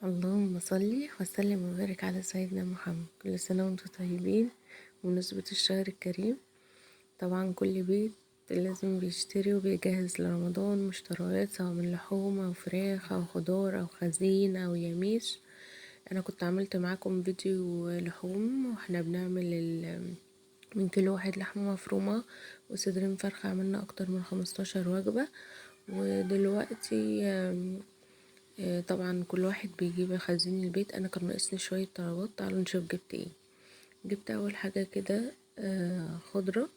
اللهم صل وسلم وبارك على سيدنا محمد. كل سنة وانتم طيبين بمناسبة الشهر الكريم. طبعا كل بيت لازم بيشتري وبيجهز لرمضان مشتريات، سواء من لحوم او فراخ او خضار او خزين او يميش. انا كنت عملت معاكم فيديو لحوم، واحنا بنعمل من كيلو واحد لحمة مفرومة وصدرين فرخة، عملنا اكتر من 15 وجبة. ودلوقتي طبعا كل واحد بيجيب خزين البيت. انا كان ناقصني شويه طلبات، تعالوا نشوف جبت ايه. جبت اول حاجه كده خضره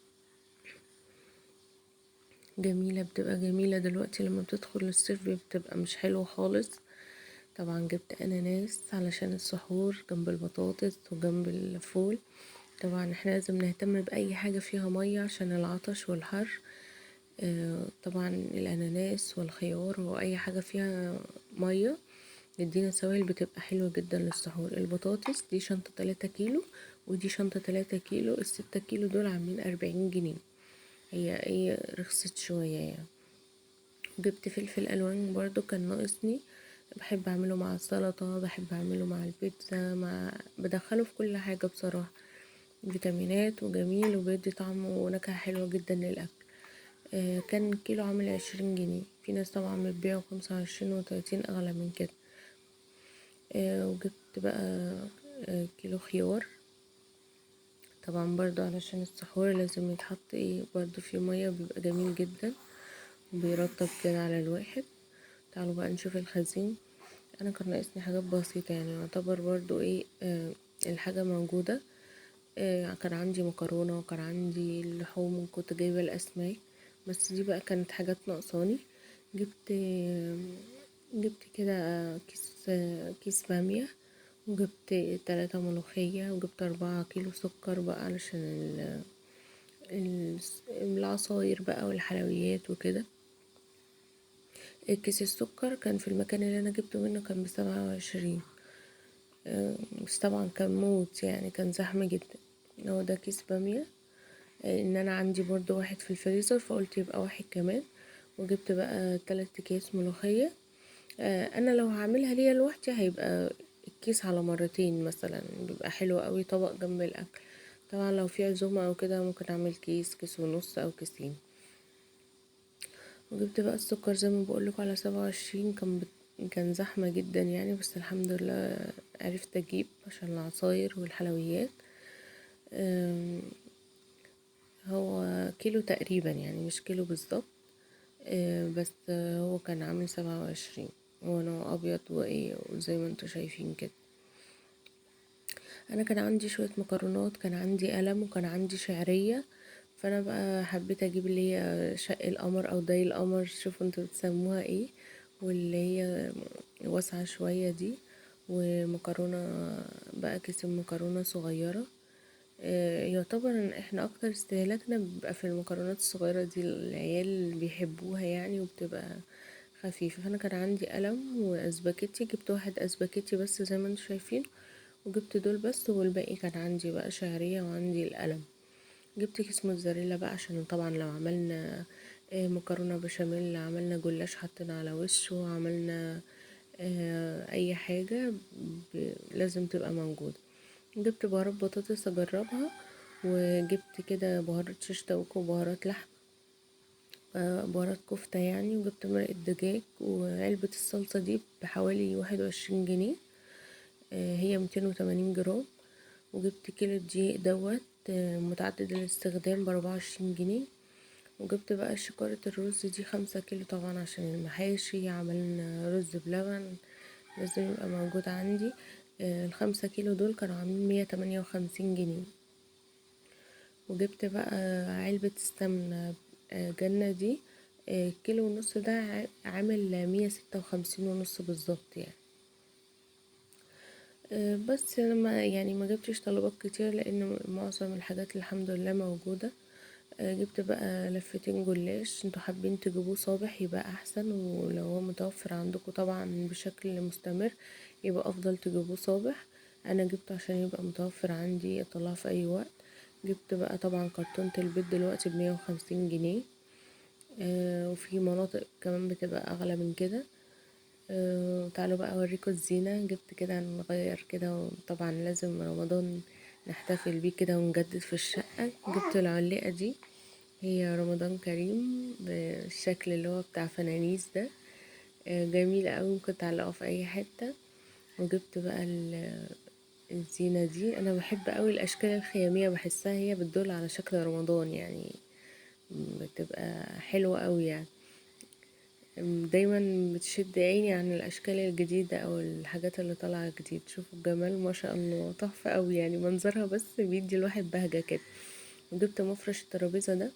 جميله، بتبقى جميله دلوقتي لما بتدخل الصيف بتبقى مش حلوه خالص. طبعا جبت اناناس علشان السحور جنب البطاطس وجنب الفول. طبعا احنا لازم نهتم باي حاجه فيها ميه عشان العطش والحر. طبعا الاناناس والخيار واي حاجه فيها ميه يدينا سوائل، بتبقى حلوة جدا للسحور. البطاطس دي شنطة 3 كيلو، ودي شنطة 3 كيلو. ال6 كيلو دول عاملين 40 جنيه، هي رخصت شوية يعني. جبت فلفل ألوان برضو كان ناقصني، بحب اعمله مع السلطة، بحب اعمله مع البيتزا، بدخله في كل حاجة بصراحة. فيتامينات وجميل وبيدي طعم ونكهة حلوة جدا للأكل. كان كيلو عامل 20 جنيه، في ناس طبعا بتبيعه 25 و30 أغلى من كده. وجبت بقى كيلو خيار. طبعا برضو علشان السحور لازم يتحط ايه برضو في مية، بيبقى جميل جدا وبيرطب كده على الواحد. تعالوا بقى نشوف الخزين. انا كان ناقصني حاجات بسيطة يعني، يعتبر برضو ايه الحاجة موجودة. كان عندي مكرونة وكان عندي اللحوم وكنت جايبة الاسماك، بس دي بقى كانت حاجات ناقصاني. جبت جبت كده كيس بامية، وجبت 3 ملوخية، وجبت 4 كيلو سكر بقى علشان العصاير بقى والحلويات وكده. كيس السكر كان في المكان اللي انا جبته منه كان ب27، بس طبعا كان موت يعني، كان زحمة جدا. هو ده كيس بامية. ان انا عندي برضو واحد في الفريزر فقلت يبقى واحد كمان. وجبت بقى 3 اكياس ملوخية. انا لو هعملها ليا لوحدي هيبقى الكيس على مرتين مثلا، بيبقى حلو قوي طبق جنب الاكل. طبعا لو في عزومة او كده ممكن اعمل كيس ونص او كيسين. وجبت بقى السكر زي ما بقولك على 27، كان زحمة جدا يعني، بس الحمد لله عرفت اجيب عشان العصاير والحلويات. هو كيلو تقريبا يعني، مش كيلو بالظبط. بس هو كان عامل 27، ونوع ابيض وايه وزي ما انتوا شايفين كده. انا كان عندي شوية مكرونات، كان عندي قلم وكان عندي شعرية، فانا بقى حبيت اجيب اللي هي شق القمر او داي القمر، شوفوا انتوا بتسموها ايه، واللي هي واسعة شوية دي. ومكرونة بقى كيس مكرونة صغيرة. يعتبر ان احنا اكتر استهلاكنا بيبقى في المكرونات الصغيرة دي، العيال بيحبوها يعني وبتبقى خفيفة. فانا كان عندي قلم واسباجيتي، جبت واحد اسباجيتي بس زي ما انتوا شايفين، وجبت دول بس، والباقي كان عندي بقى شعرية وعندي القلم. جبت كيس موتزاريلا بقى عشان طبعا لو عملنا مكرونة بشاميل، عملنا جلاش حطينا على وشه، عملنا اي حاجة لازم تبقى موجودة. جبت بهارات بطاطس اجربها، وجبت كده بهارات شيش طاووق وبهارات لحم، بهارات كفتة يعني. وجبت مرقة دجاج، وعلبة الصلصة دي بحوالي 21 جنيه، هي 280 جرام. وجبت كيلو دقيق دوت متعدد الاستخدام ب24 جنيه. وجبت بقى شكارة الرز دي 5 كيلو، طبعا عشان المحاشي عملنا رز بلبن لازم يبقى موجود عندي. ال5 كيلو دول كانوا عاملين 158 جنيه. وجبت بقى علبة السمنة جنة دي، كيلو ونص، ده عامل 156 ونص بالظبط يعني. بس انا ما يعني ما جبتش طلبات كتير لان معظم الحاجات الحمد لله موجودة. جبت بقى لفتين جلاش، انتوا حابين تجيبوه صابح يبقى احسن، ولو هو متوفر عندكم طبعا بشكل مستمر يبقى افضل تجيبوه صابح. انا جبته عشان يبقى متوفر عندي اطلعه في اي وقت. جبت بقى طبعا كرتونة البيض دلوقتي ب150 جنيه. وفي مناطق كمان بتبقى اغلى من كده. تعالوا بقى اوريكم الزينة. جبت كده نغير كده، وطبعا لازم رمضان نحتفل بيه كده ونجدد في الشقة. جبت العلقة دي، هي رمضان كريم بالشكل اللي هو بتاع فنانيس ده. جميلة اوي، ممكن تعلقه في اي حتة. وجبت بقى الزينة دي. انا بحب اوي الاشكال الخيامية، بحسها هي بتدل على شكل رمضان يعني، بتبقى حلوة اوي يعني. دايما بتشد عيني عن الاشكال الجديدة او الحاجات اللي طالعة جديد. شوفوا الجمال، ما شاء الله، تحفة اوي يعني. منظرها بس بيدي الواحد بهجة كده. وجبت مفرش الترابيزة ده،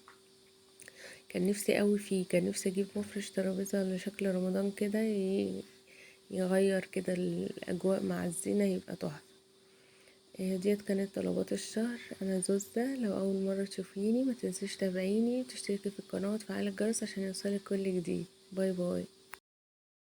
كان نفسي قوي فيه، كان نفسي اجيب مفرش ترابيزة لشكل رمضان كده، يغير كده الاجواء مع الزينة، يبقى تحفة. ديت كانت طلبات الشهر. انا زوزة. لو اول مرة تشوفيني ما تنسيش تابعيني وتشتركي في القناة وتفعلي الجرس عشان يوصلك كل جديد. باي باي.